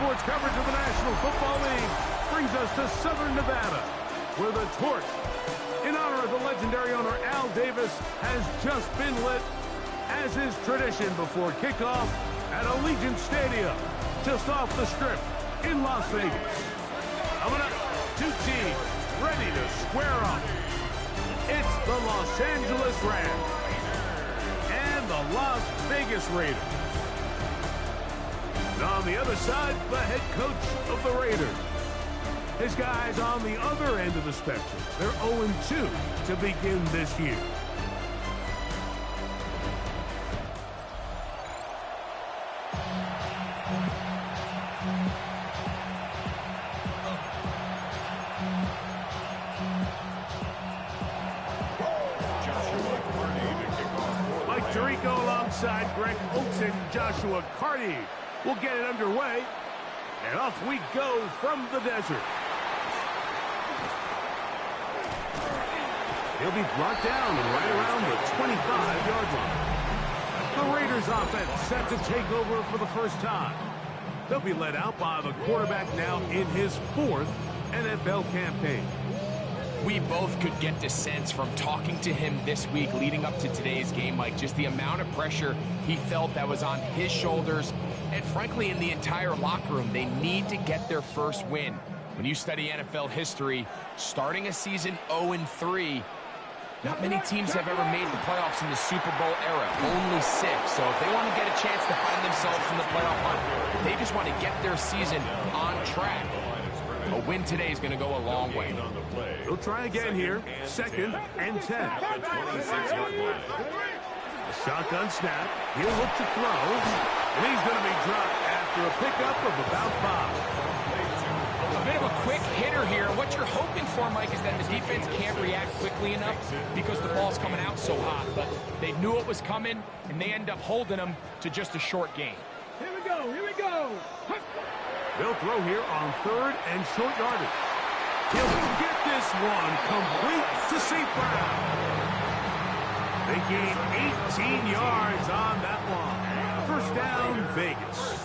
sports coverage of the National Football League brings us to Southern Nevada, where the torch, in honor of the legendary owner Al Davis, has just been lit, as is tradition before kickoff at Allegiant Stadium, just off the Strip in Las Vegas. Coming up, two teams ready to square up. It's the Los Angeles Rams and the Las Vegas Raiders. And on the other side, the head coach of the Raiders. His guys on the other end of the spectrum. They're 0-2 to begin this year. Mike Tirico alongside Greg Oates and Joshua Carty will get it underway. And off we go from the desert. He'll be brought down right around the 25-yard line. The Raiders offense set to take over for the first time. They'll be led out by the quarterback now in his fourth NFL campaign. We both could get the sense from talking to him this week leading up to today's game, Mike, just the amount of pressure he felt that was on his shoulders. And frankly, in the entire locker room, they need to get their first win. When you study NFL history, starting a season 0-3, not many teams have ever made the playoffs in the Super Bowl era, only 6. So if they want to get a chance to find themselves in the playoff hunt, they just want to get their season on track. A win today is going to go a long way. They'll try again here, 2nd and 10. A shotgun snap, he'll look to throw, and he's going to be dropped after a pickup of about 5. A bit of a quick hitter here. What you're hoping for, Mike, is that the defense can't react quickly enough because the ball's coming out so hot. But they knew it was coming, and they end up holding them to just a short gain. Here we go, here we go. They'll throw here on 3rd and short yardage. He'll get this one complete to St. Brown. They gain 18 yards on that one. First down, Vegas.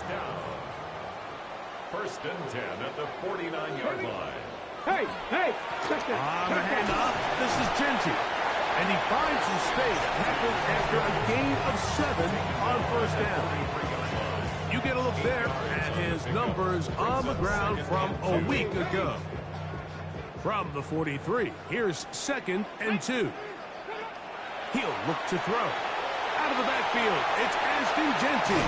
First and 10 at the 49-yard line. Hey! On the handoff, this is Genty. And he finds some space tackled after a gain of 7 on first down. You get a look there at his numbers on the ground from a week ago. From the 43, here's 2nd and 2. He'll look to throw. Out of the backfield, it's Ashton Genty.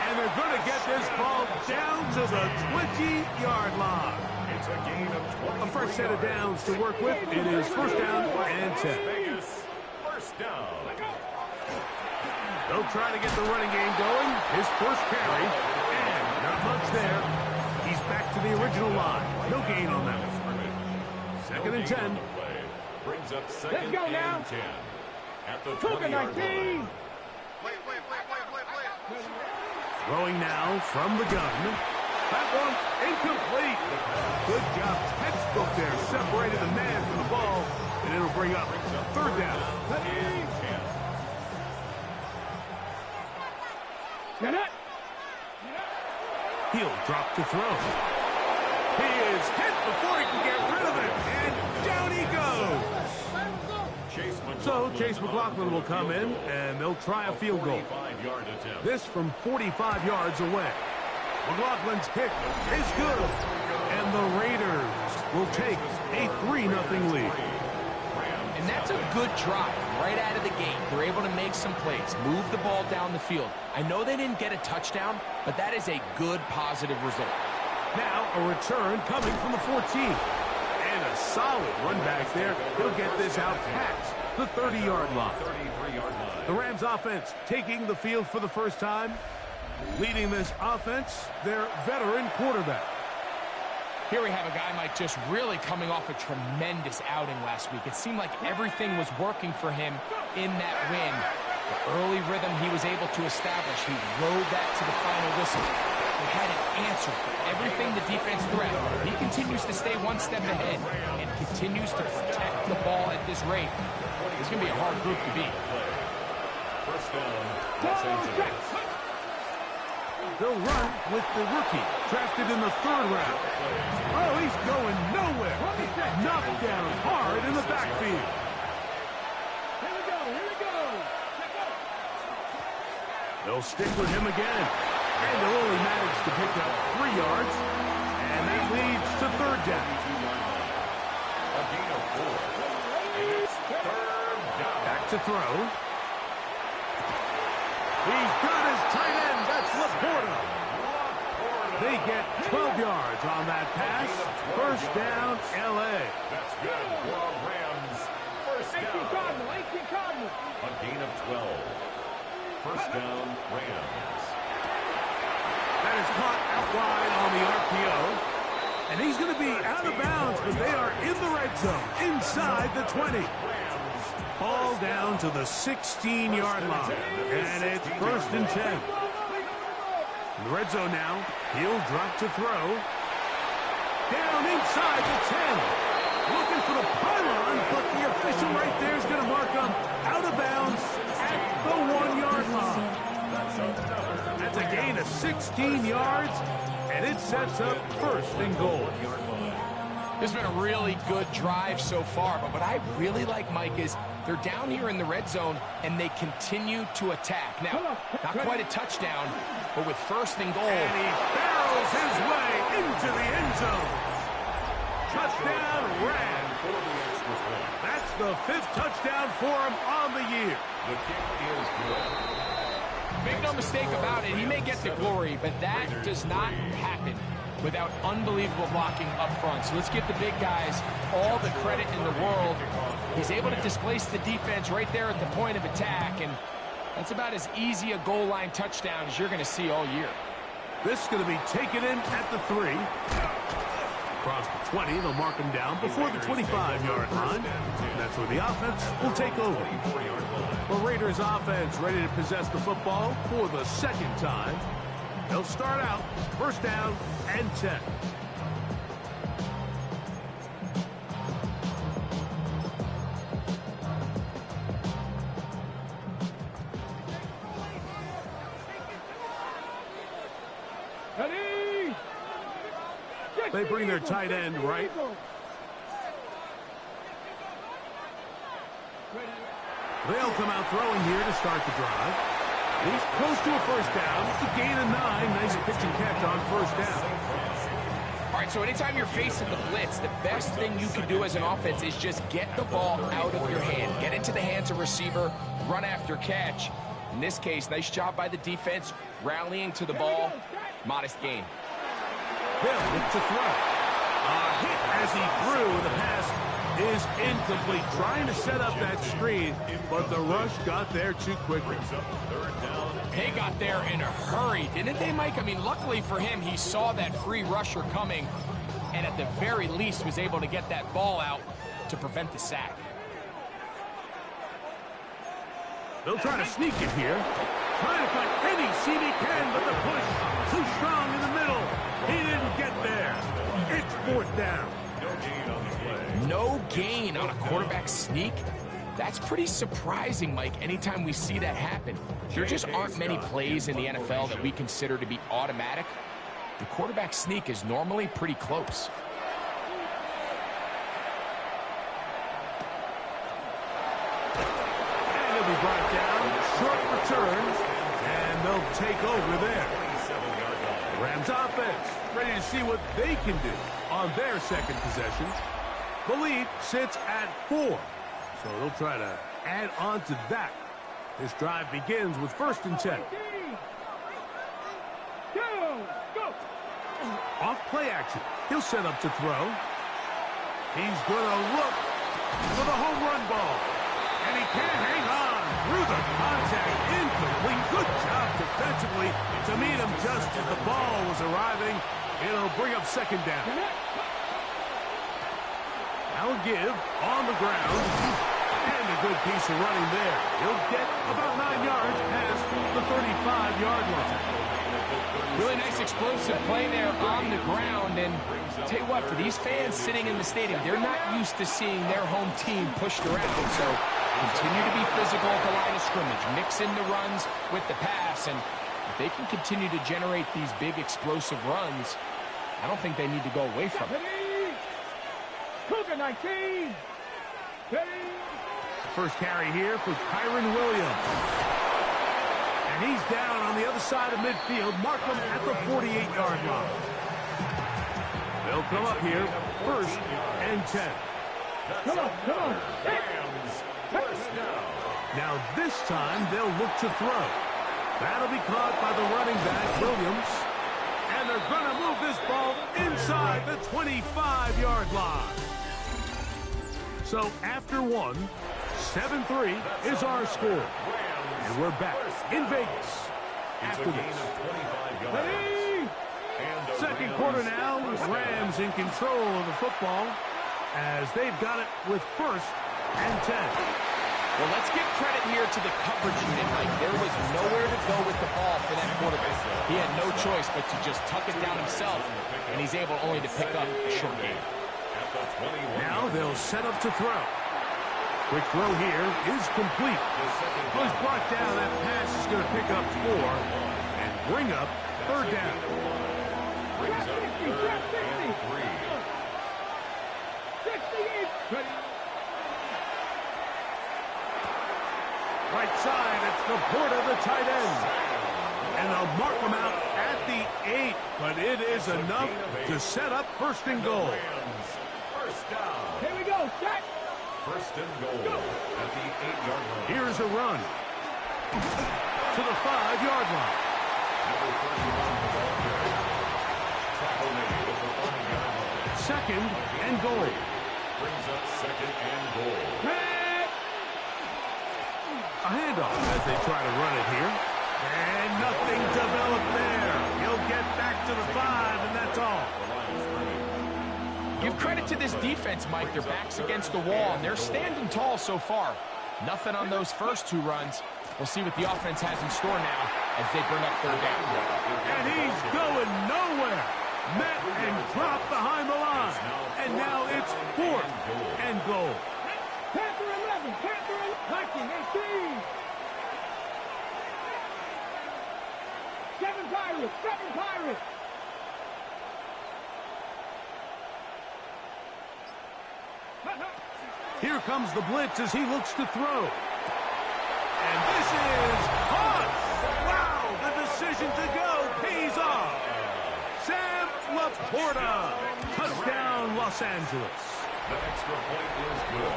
And they're going to get this ball down to the 20-yard line. It's a gain of 20. A fresh set of downs to work with. It is first down and 10. First down. They'll try to get the running game going. His first carry, and not much there. He's back to the original line. No gain on that one. 2nd and 10. Brings up 2nd Let's go now. and 10. At the 20-yard 19. line. Throwing now from the gun. That one incomplete. Good job. Textbook there. Separated the man from the ball. And it'll bring up 3rd down. Get it. He'll drop to throw. He is hit before he can get rid of it. And down he goes. So Chase McLaughlin will come in, and they'll try a field goal. This from 45 yards away. McLaughlin's kick is good. And the Raiders will take a 3-0 lead. And that's a good drive right out of the gate. They're able to make some plays, move the ball down the field. I know they didn't get a touchdown, but that is a good, positive result. Now a return coming from the 14. And a solid run back there. He'll get this out past the 30-yard line. The Rams offense taking the field for the first time. Leading this offense, their veteran quarterback. Here we have a guy, Mike, just really coming off a tremendous outing last week. It seemed like everything was working for him in that win. The early rhythm he was able to establish, he rode that to the final whistle. He had an answer for everything the defense threatened. He continues to stay one step ahead and continues to protect the ball at this rate. It's going to be a hard group to beat. First down, Los Angeles. They'll run with the rookie, drafted in the 3rd round. Oh, he's going nowhere. Knocked down hard in the backfield. Here we go, here we go. They'll stick with him again. And they'll only manage to pick up 3 yards. And that leads to 3rd down. A gain of 4. And it's 3rd down. Back to throw. He's got his tight end. That's Laporta. They get 12 yards on that pass. 1st down, L.A. That's good for a Rams. 1st 18 down. Cardinal, 18 Cardinal. A gain of 12. 1st down, Rams. That is caught out wide on the RPO. And he's going to be out of bounds, but they are in the red zone, inside the 20. Ball down to the 16-yard line. And it's 1st and 10. In the red zone now, he'll drop to throw. Down inside the 10. Looking for the pylon, but the official right there is going to mark him out of bounds at the 1-yard line. That's a gain of 16 yards, and it sets up 1st and goal. This has been a really good drive so far, but what I really like, Mike, is they're down here in the red zone, and they continue to attack. Now, not quite a touchdown, but with 1st and goal. And he barrels his way into the end zone. Touchdown, Rams. That's the 5th touchdown for him on the year. The kick is good. Make no mistake about it, he may get the glory, but that does not happen without unbelievable blocking up front. So let's give the big guys all the credit in the world. He's able to displace the defense right there at the point of attack, and that's about as easy a goal line touchdown as you're going to see all year. This is going to be taken in at the 3. Across the 20, they'll mark him down before the 25-yard line. And that's where the offense will take over. The Raiders offense ready to possess the football for the 2nd time. They'll start out 1st down and 10. Ready? They bring their tight end right. They'll come out throwing here to start the drive. He's close to a 1st down. It's a gain of 9. Nice pitch and catch on 1st down. All right, so anytime you're facing the blitz, the best thing you can do as an offense is just get the ball out of your hand. Get into the hands of receiver, run after catch. In this case, nice job by the defense, rallying to the ball. Modest gain. Bill look to throw. A hit as he threw. The pass is incomplete. Trying to set up that screen, but the rush got there too quickly. They got there in a hurry, didn't they, Mike? I mean, luckily for him, he saw that free rusher coming, and at the very least was able to get that ball out to prevent the sack. They'll try to sneak it here. Trying to find any seam he can, but the push too strong in the middle. He didn't get there. It's 4th down. No gain on a quarterback sneak? That's pretty surprising, Mike, anytime we see that happen. There just aren't many plays in the NFL that we consider to be automatic. The quarterback sneak is normally pretty close. And he'll be brought down. Short return. And they'll take over there. The Rams offense ready to see what they can do on their 2nd possession. The lead sits at 4. So they'll try to add on to that. This drive begins with 1st and 10. Go! Off play action. He'll set up to throw. He's going to look for the home run ball. And he can't hang on through the contact. Incomplete. Good job defensively to meet him just as the ball was arriving. It'll bring up 2nd down. Now a give on the ground. And a good piece of running there. He'll get about 9 yards past the 35-yard line. Really nice explosive play there on the ground. And tell you what, for these fans sitting in the stadium, they're not used to seeing their home team pushed around. So continue to be physical at the line of scrimmage. Mix in the runs with the pass. And If they can continue to generate these big explosive runs, I don't think they need to go away from it. Cougar 19. First carry here for Kyron Williams. And he's down on the other side of midfield. Mark him at the 48-yard line. They'll come up here, 1st and 10. Come on, come on. Now this time they'll look to throw. That'll be caught by the running back, Williams. And they're going to move this ball inside the 25-yard line. So after one, 7-3 is our score. And we're back in Vegas after this. Second quarter now, Rams in control of the football as they've got it with 1st and 10. Well, let's give credit here to the coverage unit. Like, there was nowhere to go with the ball for that quarterback. He had no choice but to just tuck it down himself, and he's able only to pick up a short gain. Now they'll set up to throw. Quick throw here is complete. Was brought down. That pass is going to pick up 4 and bring up 3rd down. Brings up 3rd and 3. 68. Right side, it's the Porter, the tight end. And they'll mark him out at the 8, but it is enough to set up 1st and goal. First down. Here we go, set. 1st and goal at the 8-yard line. Here's a run to the 5-yard line. Number 31, the ball carrier. Tackle made at the 5-yard line. 2nd and goal. Brings up 2nd and goal. A handoff as they try to run it here. And nothing developed there. He'll get back to the 5, and that's all. Give credit to this defense, Mike. Their back's against the wall, and they're standing tall so far. Nothing on those first 2 runs. We'll see what the offense has in store now as they bring up 3rd down. And he's going nowhere. Met and dropped behind the line. And now it's 4th and goal. Panther 11, Panther 19, 18. 7 Pirates, 7 Pirates. Here comes the blitz as he looks to throw. And this is caught. Wow, the decision to go pays off. Sam Laporta. Touchdown, Los Angeles. The extra point is good.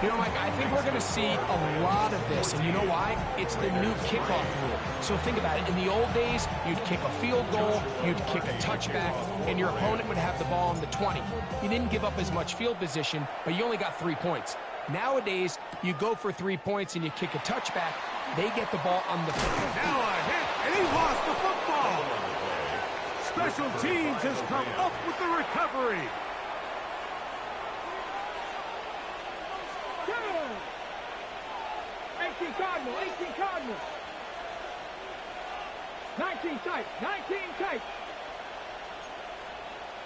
You know, Mike, I think we're going to see a lot of this, and you know why? It's the new kickoff rule. So think about it. In the old days, you'd kick a field goal, you'd kick a touchback, and your opponent would have the ball on the 20. You didn't give up as much field position, but you only got 3 points. Nowadays, you go for 3 points and you kick a touchback, they get the ball on the 50. Now a hit, and he lost the football. Special teams has come up with the recovery. 18 Cardinal, 18 Cardinal. 19 tight, 19 tight.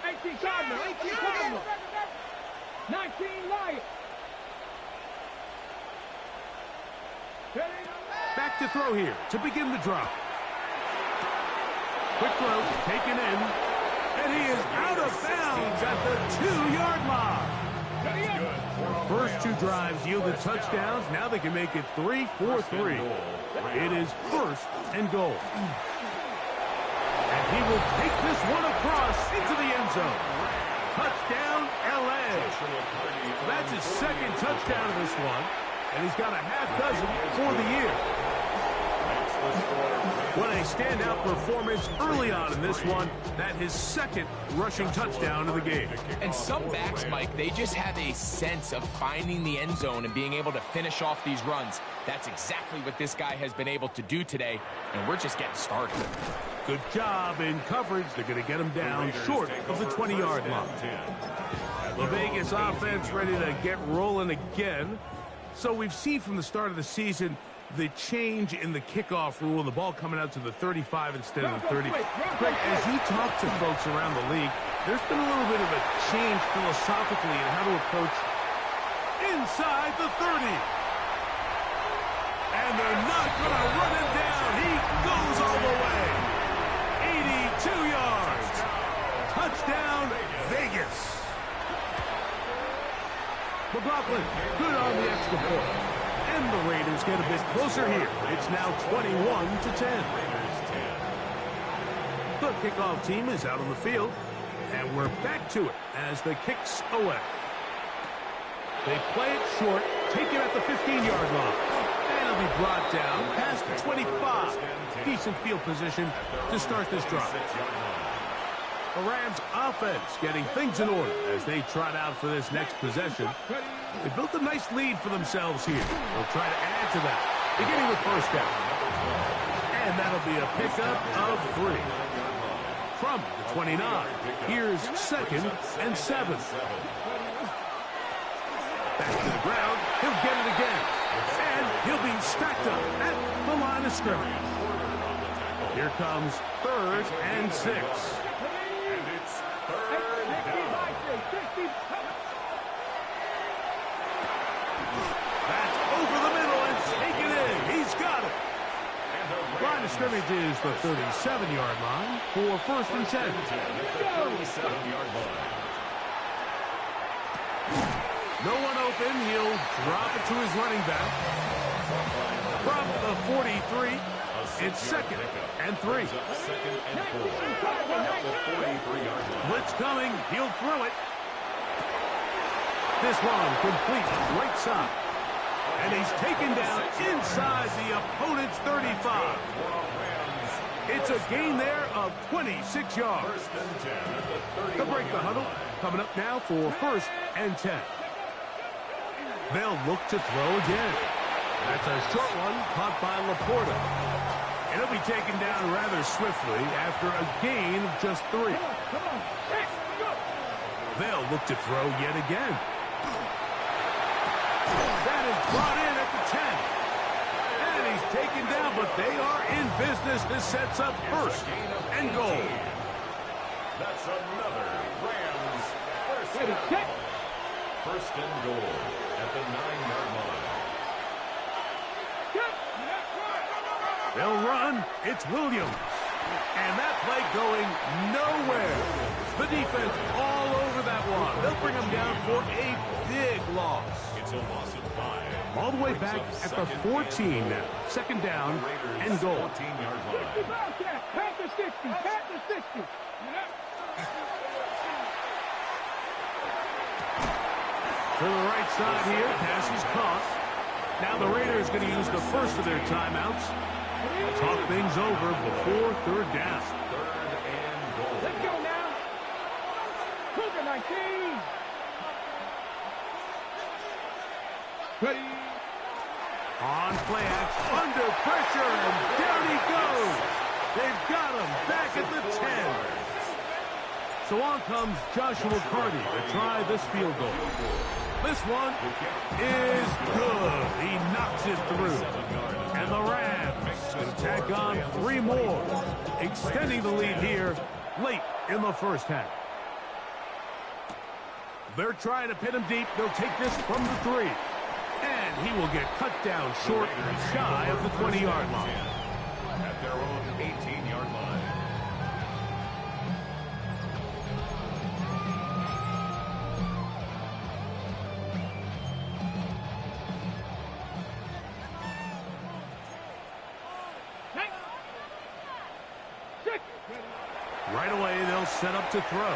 18 Cardinal, 18 Cardinal. 19 Lion. Back to throw here to begin the drive. Quick throw, taken in. And he is out of bounds at the 2-yard line. First 2 drives yielded touchdowns. Now they can make it 3-4-3. It is 1st and goal. And he will take this one across into the end zone. Touchdown, LA. That's his 2nd touchdown of this one. And he's got a half dozen for the year. What a standout performance early on in this one. That his 2nd rushing touchdown of the game. And some backs, Mike, they just have a sense of finding the end zone and being able to finish off these runs. That's exactly what this guy has been able to do today, and we're just getting started. Good job in coverage. They're going to get him down short of the 20-yard line. The Vegas offense ready to get rolling again. So we've seen from the start of the season the change in the kickoff rule and the ball coming out to the 35 instead of the 30. Greg, as you talk to folks around the league, there's been a little bit of a change philosophically in how to approach inside the 30. And they're not going to run him down. He goes all the way. 82 yards. Touchdown, Vegas. McLaughlin, good on the extra point. And the Raiders get a bit closer here. It's now 21-10. The kickoff team is out on the field. And we're back to it as the kick's away. They play it short, take it at the 15-yard line. And it'll be brought down past the 25. Decent field position to start this drive. The Rams offense getting things in order as they trot out for this next possession. They built a nice lead for themselves here. They'll try to add to that, beginning with first down. And that'll be a pickup of 3. From the 29, here's 2nd and 7. Back to the ground, he'll get it again. And he'll be stacked up at the line of scrimmage. Here comes 3rd and 6. That's over the middle and taken in. He's got it. Line of scrimmage is the 37-yard line for 1st and 10. No one open. He'll drop it to his running back. From the 43, it's 2nd and 3. Blitz coming. He'll throw it. This one complete right side. And he's taken down inside the opponent's 35. It's a gain there of 26 yards. They'll break the huddle. Coming up now for 1st and 10. They'll look to throw again. That's a short one caught by Laporta. And it'll be taken down rather swiftly after a gain of just 3. They'll look to throw yet again. That is brought in at the 10. And he's taken down, but they are in business. This sets up 1st and goal. That's another Rams first down. 1st and goal at the 9-yard line. They'll run. It's Williams. And that play going nowhere. The defense all over that one. They'll bring him down for a big loss. It's a loss of 5. All the way back at the 14 now. 2nd down and goal. 14-yard line. Back to 60. Back to 60. To the right side here. Pass is caught. Now the Raiders going to use the first of their timeouts. Talk things over before 3rd down. 3rd and goal. Let's go now. Cougar 19. Ready. On play action, under pressure, and down he goes. They've got him back at the 10. So on comes Joshua Carty to try this field goal. This one is good. He knocks it through. And the Rams going to tack on 3 more, extending the lead here late in the first half. They're trying to pin him deep. They'll take this from the 3. And he will get cut down short and shy of the 20-yard line. At their own 18-yard line. Right away, they'll set up to throw.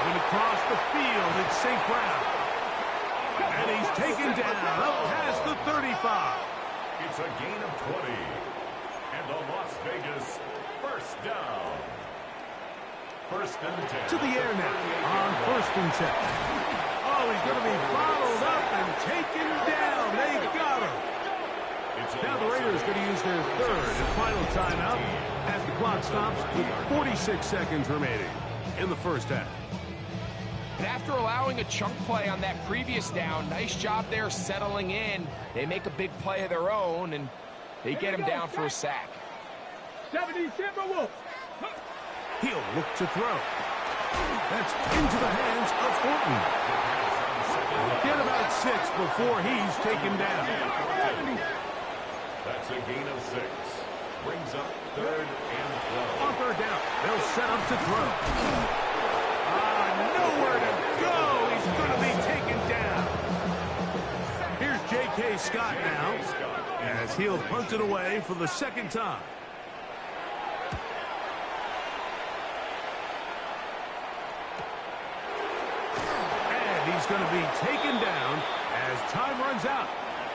Going across the field, it's St. Brown. And he's taken down up past the 35. It's a gain of 20. And the Las Vegas first down. 1st and 10. To the air now on 1st and 10. Oh, he's going to be bottled up and taken down. They got him. Now the Raiders going to use their 3rd and final timeout as the clock stops with 46 seconds remaining in the first half. And after allowing a chunk play on that previous down, nice job there settling in. They make a big play of their own, and they get him down for a sack. 70 Timberwolves. He'll look to throw. That's into the hands of Thornton. Get about 6 before he's taken down. That's a gain of 6. Brings up 3rd and 12. On 3rd down, they'll set up to throw. Nowhere to go. He's going to be taken down. Here's J.K. Scott now, as he'll punt it away for the 2nd time. And he's going to be taken down as time runs out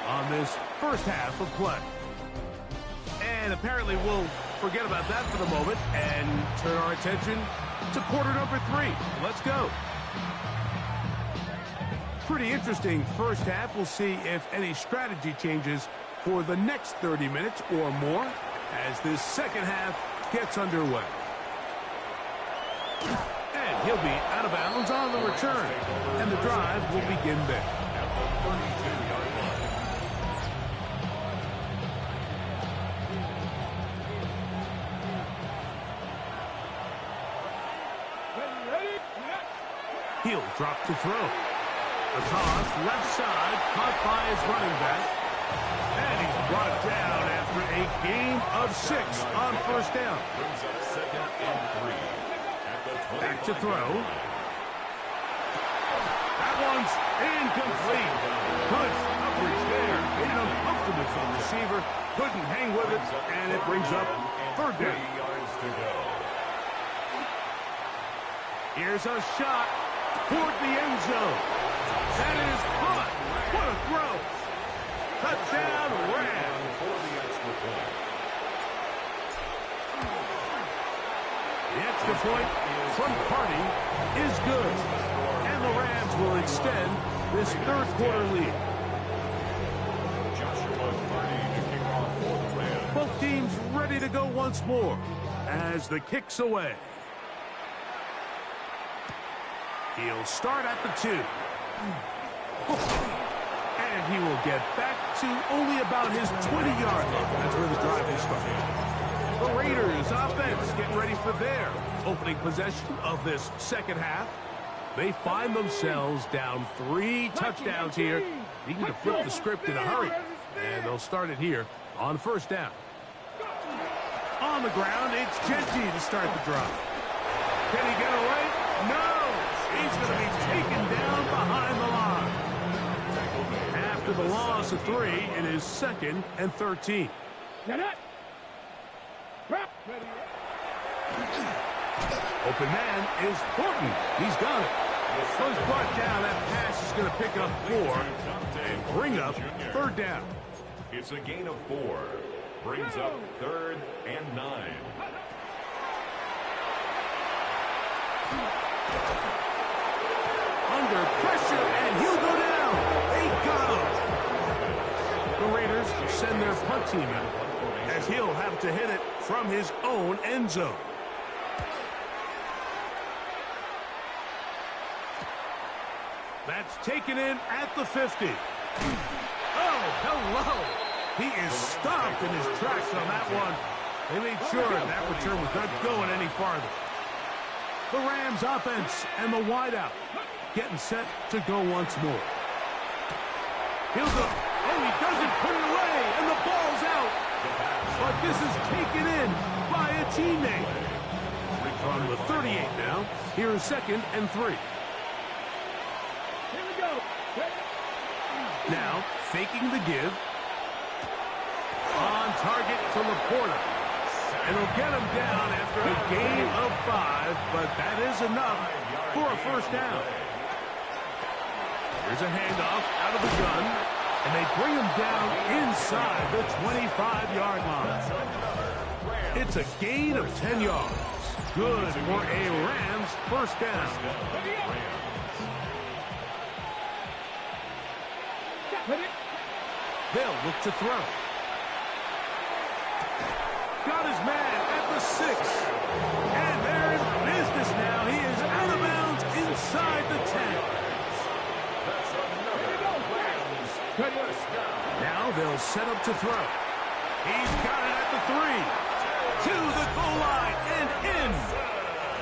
on this first half of play. And apparently we'll forget about that for the moment and turn our attention to quarter number 3. Let's go. Pretty interesting first half. We'll see if any strategy changes for the next 30 minutes or more as this second half gets underway. And he'll be out of bounds on the return. And the drive will begin there. At the 32-yard line. He'll drop to throw. The toss, left side, caught by his running back. And he's brought down after a gain of 6 on 1st down. Brings up 2nd and 3. At the 25 Back to throw. That one's incomplete. Good coverage there. Made it uncomfortable for the receiver. Couldn't hang with it, and it brings up 3rd down. 3 yards to go. Here's a shot toward the end zone. That is caught. What a throw. Touchdown, Rams. For the extra point. The extra point from Party is good. And the Rams will extend this 3rd quarter lead. Joshua Party to kick off for the Rams. Both teams ready to go once more as the kick's away. He'll start at the 2. And he will get back to only about his 20-yard line. That's where the drive will start. The Raiders offense getting ready for their opening possession of this second half. They find themselves down 3 touchdowns here. Needing to flip the script in a hurry. And they'll start it here on 1st down. On the ground, it's Genty to start the drive. Can he get away? No! He's going to be taken down behind the line. After the loss of 3, it is 2nd and 13. Open man is Horton. He's got it. So he's brought down. That pass is going to pick up 4 and bring up 3rd down. It's a gain of 4. Brings up 3rd and 9. Under pressure, and he'll go down. They got him. The Raiders send their punt team out as he'll have to hit it from his own end zone. That's taken in at the 50. Oh, hello. He is stopped in his tracks on that one. They made sure that return was not going any farther. The Rams offense and the wideout getting set to go once more. He'll go. Oh, he doesn't put it away, and the ball's out. But this is taken in by a teammate. From the 38 now, here's 2nd and 3. Here we go. Now, faking the give. On target to Laporta. And he'll get him down after a gain of 5, but that is enough for a 1st down. Here's a handoff out of the gun, and they bring him down inside the 25-yard line. It's a gain of 10 yards. Good for a Rams 1st down. They'll look to throw. Got his man at the 6. And they're in business now. He is out of bounds inside the 10. Now they'll set up to throw. He's got it at the 3. To the goal line and in.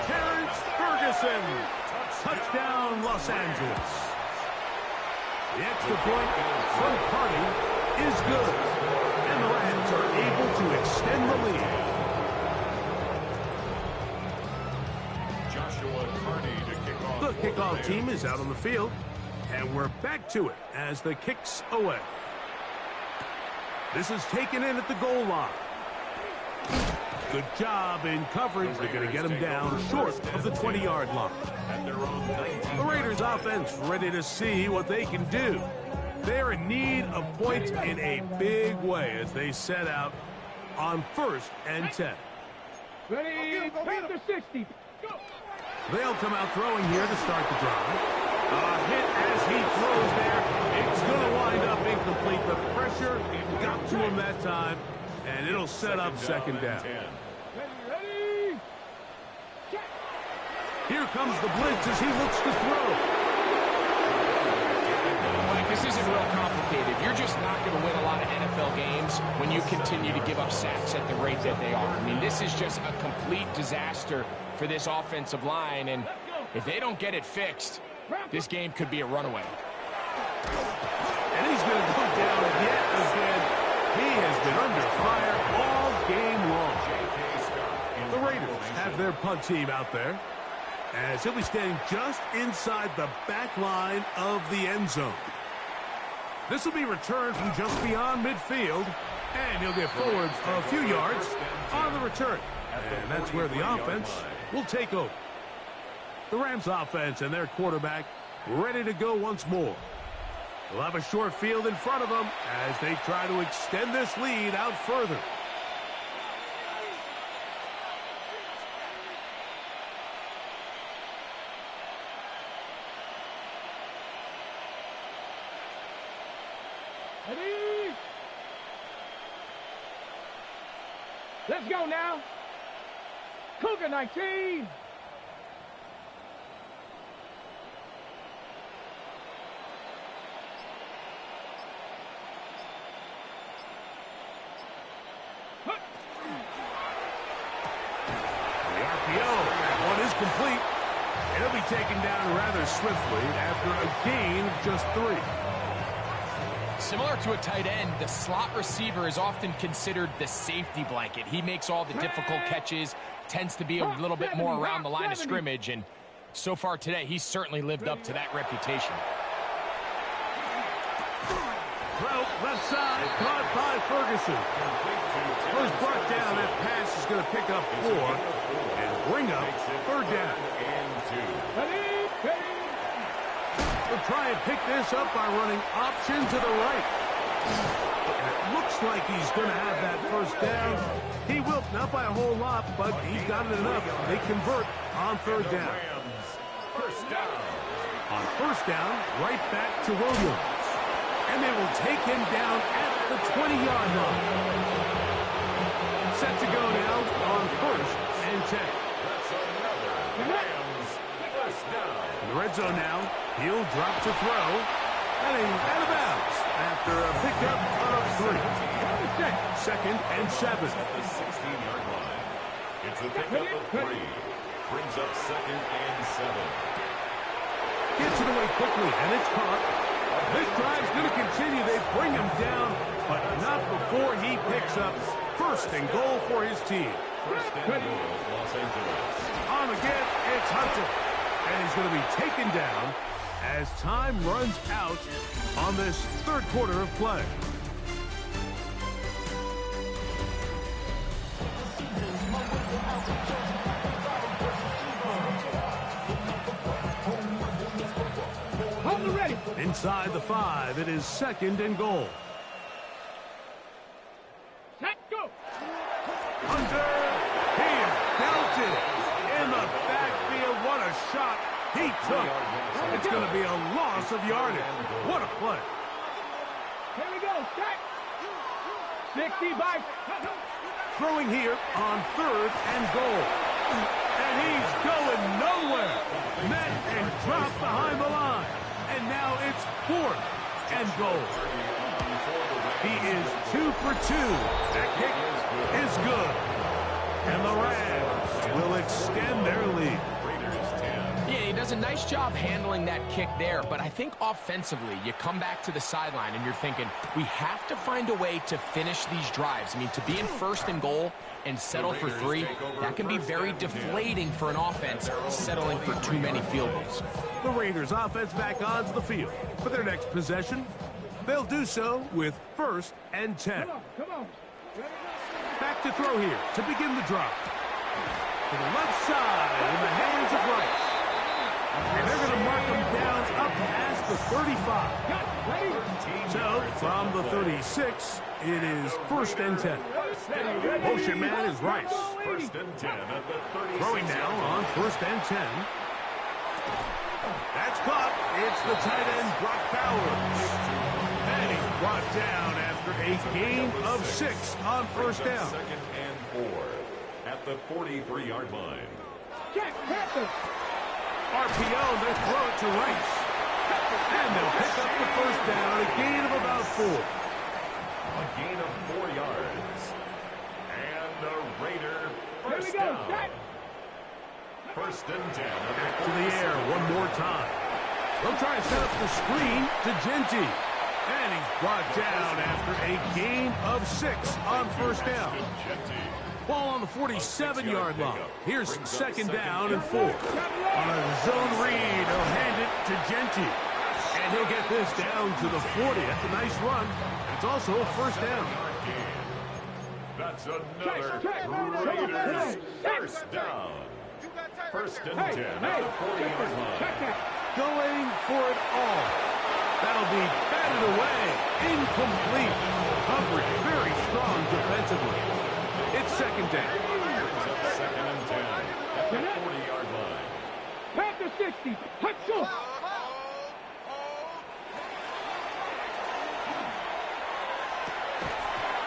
Terrence Ferguson. Touchdown, Los Angeles. The extra point from Carney is good. And the Rams are able to extend the lead. Joshua Carney to kick off. The kickoff team is out on the field. And we're back to it as the kick's away. This is taken in at the goal line. Good job in coverage. They're going to get him down short of the 20-yard line. The Raiders offense ready to see what they can do. They're in need of points in a big way as they set out on 1st and 10. Ready, Panther 60. Go. They'll come out throwing here to start the drive. A hit as he throws there. It's going to wind up incomplete. The pressure got to him that time, and it'll set up second down. Ready. Here comes the blitz as he looks to throw. Mike, this isn't real complicated. You're just not going to win a lot of NFL games when you continue to give up sacks at the rate that they are. I mean, this is just a complete disaster for this offensive line, and if they don't get it fixed, this game could be a runaway. And he's going to go down yet again. He has been under fire all game long. The Raiders have their punt team out there, as he'll be standing just inside the back line of the end zone. This will be returned from just beyond midfield, and he'll get forwards a few yards on the return. And that's where the offense will take over. The Rams offense and their quarterback ready to go once more. They'll have a short field in front of them as they try to extend this lead out further. Ready. Let's go now. Cougar 19. Complete. It'll be taken down rather swiftly after a gain of just 3. Similar to a tight end, the slot receiver is often considered the safety blanket. He makes all the difficult catches, tends to be a little bit more around the line of scrimmage, and so far today, he's certainly lived up to that reputation. Throw left side, caught by Ferguson. First brought down, that pass is going to pick up 4 and bring up 3rd down. We'll try and pick this up by running option to the right. And it looks like he's going to have that first down. He will, not by a whole lot, but he's got it enough. They convert on 3rd down. On 1st down, right back to Williams. And they will take him down at the 20-yard line. Set to go now on 1st and 10. In the red zone now, he'll drop to throw. And he's out of bounds after a pickup of 3. 2nd and 7. At the 16-yard line. It's a pickup of 3. Brings up 2nd and 7. Gets it away quickly, and it's caught. This drive's going to continue. They bring him down, but not before he picks up 1st and goal for his team. 1st and goal, Los Angeles. On again, it's Hunter. And he's going to be taken down as time runs out on this 3rd quarter of play. Hold it ready. Inside the 5, it is 2nd and goal. Set, go. Hunter, he is belted in the backfield. What a shot he took. It's going to be a loss of yardage. What a play. Here we go. Set. 60 by. Throwing here on 3rd and goal. And he's going nowhere. Met and dropped behind the line. And now it's 4th and goal. He is 2 for 2. That kick is good. And the Rams will extend their lead. Yeah, he doesn't does a nice job handling that kick there, but I think offensively, you come back to the sideline and you're thinking, we have to find a way to finish these drives. I mean, to be in first and goal and settle for 3, that can be very deflating for an offense settling for too many field goals. The Raiders offense back onto the field for their next possession. They'll do so with 1st and 10. Come on. Back to throw here to begin the drop. To the left side in the hands of Rice. And they're going to mark him down up past the 35. So from the 36, it is 1st and 10. Motion man is Rice. 1st and 10 at the 36. Throwing now on 1st and 10. That's caught. It's the tight end, Brock Bowers. And he's brought down after a gain of 6 on 1st down. 2nd and 4 at the 43-yard line. Check, Panthers. RPO, they throw it to Rice. And they'll pick up the 1st down, a gain of about 4. A gain of 4 yards. And the Raider Here we first go. down. Set. 1st and 10. Back to the air one more time. They'll try to set up the screen to Genty. And he's brought down after a gain of 6 on 1st down. Ball on the 47-yard line. Here's 2nd down and 4. On a zone read, he'll hand it to Genty. And he'll get this down to the 40. That's a nice run. It's also a 1st down. That's another Raiders first down. 1st and 10 at the 40-yard line. Going for it all. That'll be batted away. Incomplete. Coverage very strong defensively. It's 2nd down. 2nd and 10 at the 40-yard line. Panther 60. Touchdown.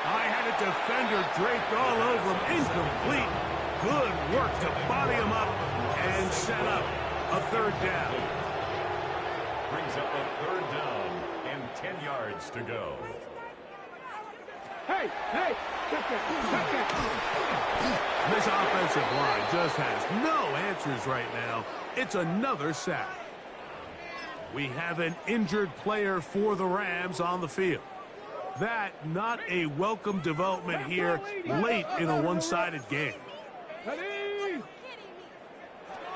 I had a defender draped all over him. Incomplete. Good work to body him up and set up a 3rd down. Brings up a 3rd down and 10 yards to go. Hey, check that. This offensive line just has no answers right now. It's another sack. We have an injured player for the Rams on the field. That not a welcome development here late in a one-sided game. Ready?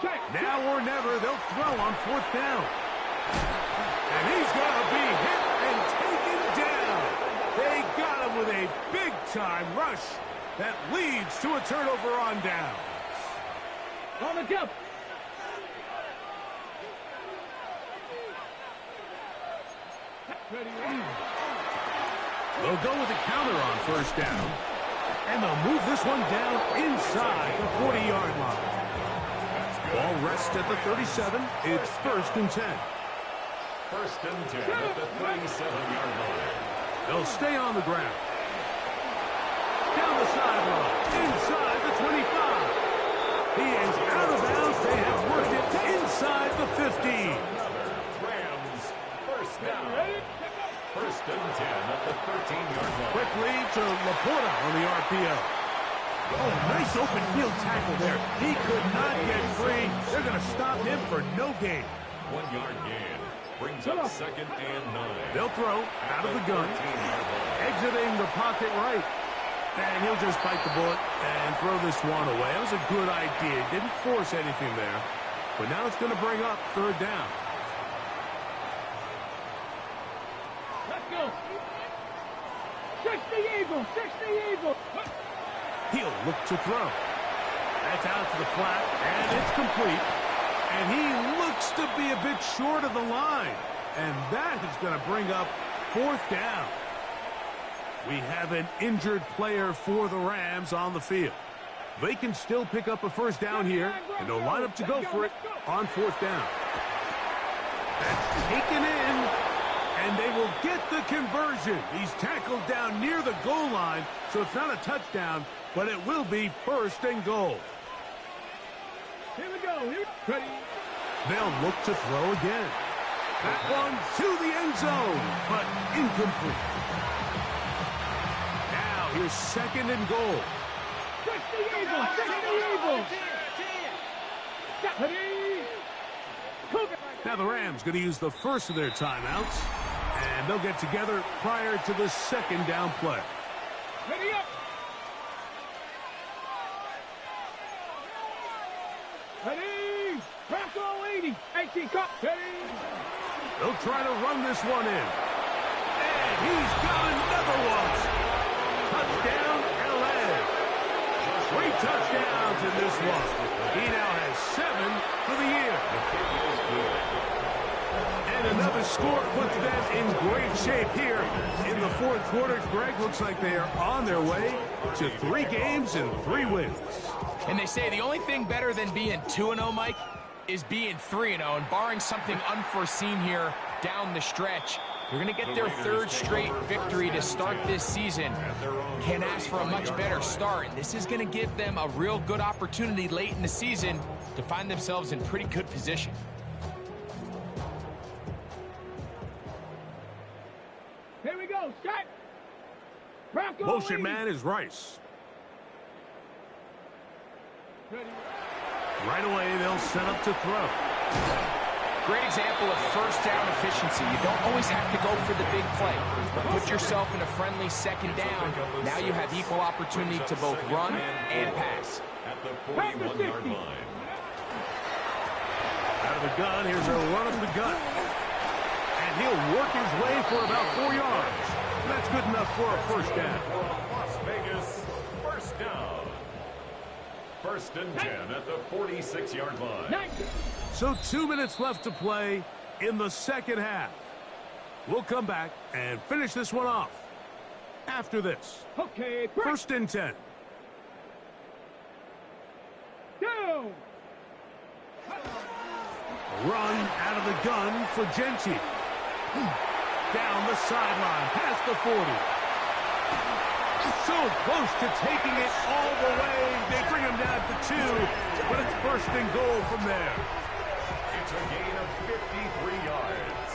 Check. Now or never, they'll throw on 4th down. And he's going to be hit and taken down. They got him with a big-time rush that leads to a turnover on downs. On the jump. Ready. They'll go with a counter on 1st down. And they'll move this one down inside the 40-yard line. Ball rests at the 37. It's 1st and 10. 1st and 10 at the 37-yard line. They'll stay on the ground. Down the sideline. Inside the 25. He is out of bounds. They have worked it inside the 15. Rams first down. 1st and 10 at the 13-yard line. Quickly to Laporta on the RPO. Oh, nice open field tackle there. He could not get free. They're going to stop him for no gain. 1-yard gain. Brings up 2nd and 9. They'll throw out of the gun. Exiting the pocket right. And he'll just bite the bullet and throw this one away. That was a good idea. Didn't force anything there. But now it's going to bring up 3rd down. Let's go. 60 Eagles. 60 Eagles. He'll look to throw. That's out to the flat, and it's complete. And he looks to be a bit short of the line. And that is going to bring up 4th down. We have an injured player for the Rams on the field. They can still pick up a 1st down here, and they'll line up to go for it on 4th down. That's taken in, and they will get the conversion. He's tackled down near the goal line, so it's not a touchdown, but it will be 1st and goal. Here we go. Ready. They'll look to throw again. That one to the end zone, but incomplete. Now here's 2nd and goal. 60 Eagles. 60 Eagles. Ready. Now the Rams going to use the first of their timeouts, and they'll get together prior to the second down play. Ready up. Ready. Bronco 80. 18 cup. Ready. They'll try to run this one in. And he's got another one. Touchdown, LA. 3 touchdowns in this one. He now has 7 for the year. And another score puts them in great shape here in the fourth quarter. Greg, looks like they are on their way to 3 games and 3 wins. And they say the only thing better than being 2-0, Mike, is being 3-0. And barring something unforeseen here down the stretch, they're going to get their 3rd straight victory to start this season. Can't ask for a much better start. And this is going to give them a real good opportunity late in the season to find themselves in pretty good position. Here we go. Set. Bronco Motion 80. man is Rice. Ready. Right away, they'll set up to throw. Great example of first down efficiency. You don't always have to go for the big play. But put yourself in a friendly second down. Now you have equal opportunity to both run and pass. At the 41-yard line. Out of the gun, here's a run of the gut. And he'll work his way for about 4 yards. That's good enough for a first down. Las Vegas, first down. 1st and 10 at the 46-yard line. 90. So 2 minutes left to play in the second half. We'll come back and finish this one off after this. Okay. Break. 1st and 10. Down. Run out of the gun for Genty. Down the sideline, past the 40. So close to taking it all the way. They bring him down to 2, but it's 1st and goal from there. It's a gain of 53 yards.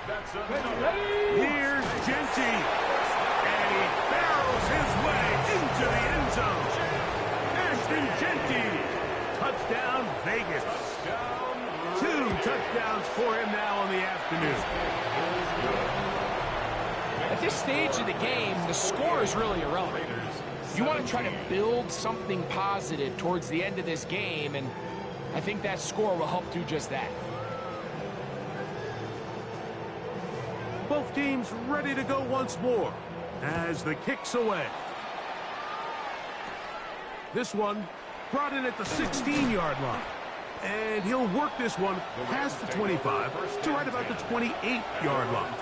That's another. Here's Genty. And he barrels his way into the end zone. Ashton Genty. Touchdown, Vegas. 2 touchdowns for him now on the afternoon. At this stage of the game, the score is really irrelevant. You want to try to build something positive towards the end of this game, and I think that score will help do just that. Both teams ready to go once more as the kick's away. This one brought in at the 16-yard line. And he'll work this one past the 25 to right about the 28-yard line.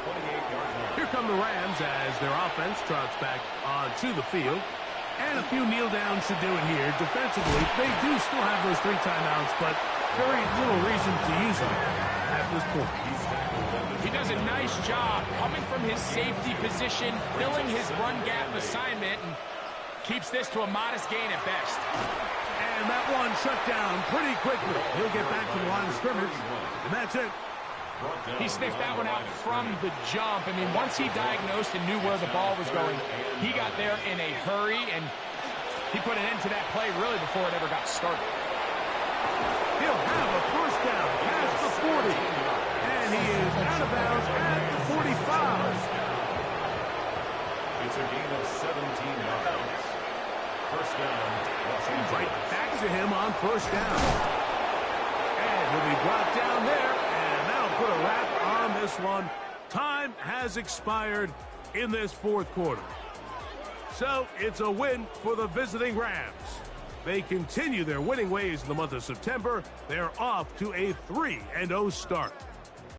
Here come the Rams as their offense trots back onto the field. And a few kneel downs should do it here. Defensively, they do still have those 3 timeouts, but very little reason to use them at this point. He does a nice job coming from his safety position, filling his run gap assignment, and keeps this to a modest gain at best. And that one shut down pretty quickly. He'll get back to the line of scrimmage, and that's it. He sniffed that one out from the jump. I mean, once he diagnosed and knew where the ball was going, he got there in a hurry, and he put an end to that play really before it ever got started. He'll have a first down past the 40, and he is out of bounds at the 45. It's a gain of 17 yards. First down. Right back to him on first down. And he'll be brought down there, and that'll put a wrap on this one. Time has expired in this fourth quarter. So it's a win for the visiting Rams. They continue their winning ways in the month of September. They're off to a 3-0 start.